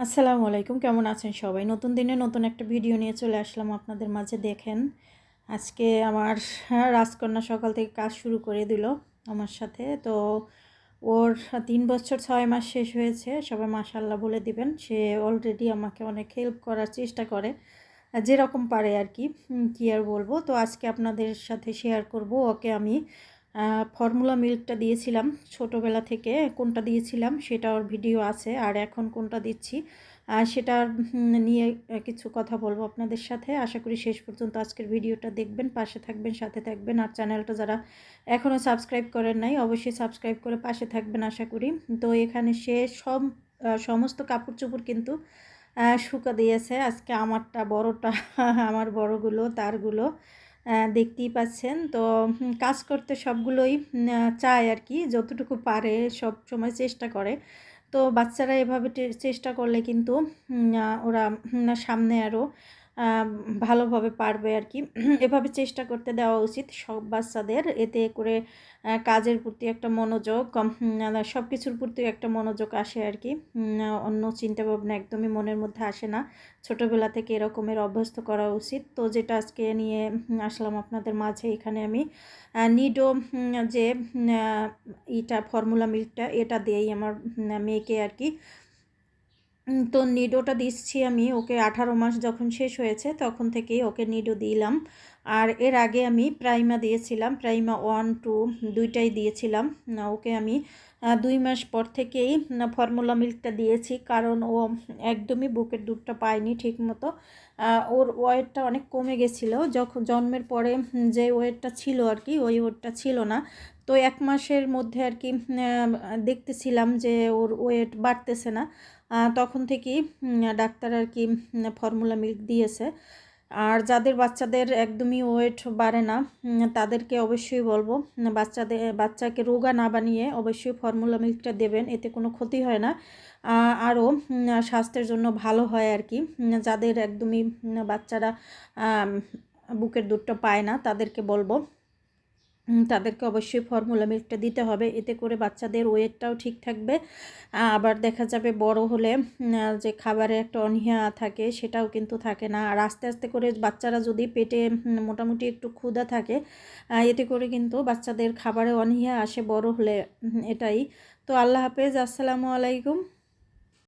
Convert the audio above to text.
আসসালামু আলাইকুম, কেমন আছেন সবাই? নতুন দিনে নতুন একটা ভিডিও নিয়ে চলে আসলাম আপনাদের মাঝে। দেখেন আজকে আমার রাজকন্যা সকাল থেকে কাজ শুরু করে দিল আমার সাথে। তো ওর 3 বছর 6 মাস শেষ হয়েছে, সবাই মাশাআল্লাহ বলে দিবেন। সে অলরেডি আমাকে অনেক হেল্প করার চেষ্টা করে, যেরকম পারে আর কি। কী আর বলবো। তো আজকে আপনাদের সাথে শেয়ার করব ওকে আমি ফর্মুলা মিল্কটা দিয়েছিলাম ছোটোবেলা থেকে, কোনটা দিয়েছিলাম সেটা ওর ভিডিও আছে, আর এখন কোনটা দিচ্ছি সেটার নিয়ে কিছু কথা বলবো আপনাদের সাথে। আশা করি শেষ পর্যন্ত আজকের ভিডিওটা দেখবেন, পাশে থাকবেন, সাথে থাকবেন। আর চ্যানেলটা যারা এখনও সাবস্ক্রাইব করেন নাই অবশ্যই সাবস্ক্রাইব করে পাশে থাকবেন আশা করি। তো এখানে সে সমস্ত কাপড় চোপড় কিন্তু শুকা দিয়েছে। আজকে আমারটা বড়টা আমার বড়গুলো তারগুলো দেখতেই পাচ্ছেন। তো কাজ করতে সবগুলোই চায় আর কি, যতটুকু পারে সব সময় চেষ্টা করে। তো বাচ্চারা এভাবে চেষ্টা করলে কিন্তু ওরা সামনে আরও ভালোভাবে পারবে আর কি। এভাবে চেষ্টা করতে দেওয়া উচিত সব বাচ্চাদের, এতে করে কাজের প্রতি একটা মনোযোগ, সব কিছুর প্রতি একটা মনোযোগ আসে আর কি। অন্য চিন্তাভাবনা একদমই মনের মধ্যে আসে না। ছোটোবেলা থেকে এরকমের অভ্যস্ত করা উচিত। তো যেটা আজকে নিয়ে আসলাম আপনাদের মাঝে, এখানে আমি নিডো যে ইটা ফর্মুলা মিল্কটা এটা দিয়েই আমার মেয়েকে আর কি। তো নিডোটা দিচ্ছি আমি ওকে 18 মাস যখন শেষ হয়েছে তখন থেকেই ওকে নিডো দিলাম। আর এর আগে আমি প্রাইমা দিয়েছিলাম, প্রাইমা 1 2 দুইটাই দিয়েছিলাম। ওকে আমি 2 মাস পর থেকেই ফর্মুলা মিল্কটা দিয়েছি, কারণ ও একদমই বুকের দুধটা পায়নি ঠিক মতো। ওর ওয়েটটা অনেক কমে গেছিলো, যখন জন্মের পরে যে ওয়েটটা ছিল আর কি ওই ওয়েটটা ছিল না। তো 1 মাসের মধ্যে আর কি দেখতেছিলাম যে ওর ওয়েট বাড়তেছে না। তখন থেকেই ডাক্তার আর কি ফর্মুলা মিল্ক দিয়েছে। আর যাদের বাচ্চাদের একদমই ওয়েট বাড়ে না তাদেরকে অবশ্যই বলবো বাচ্চাকে রোগা না বানিয়ে অবশ্যই ফর্মুলা মিল্কটা দেবেন, এতে কোনো ক্ষতি হয় না। আরও স্বাস্থ্যের জন্য ভালো হয় আর কি। যাদের একদমই বাচ্চারা বুকের দুধটা পায় না তাদেরকে বলবো তাদেরকে অবশ্যই ফর্মুলা মিল্কটা দিতে হবে, এতে করে বাচ্চাদের ওয়েটটাও ঠিক থাকবে। আবার দেখা যাবে বড় হলে যে খাবারে একটা অনীহা থাকে সেটাও কিন্তু থাকে না। আর আস্তে আস্তে করে বাচ্চারা যদি পেটে মোটামুটি একটু ক্ষুধা থাকে, এতে করে কিন্তু বাচ্চাদের খাবারে অনীহা আসে বড় হলে। এটাই তো। আল্লাহ হাফেজ, আসসালামু আলাইকুম।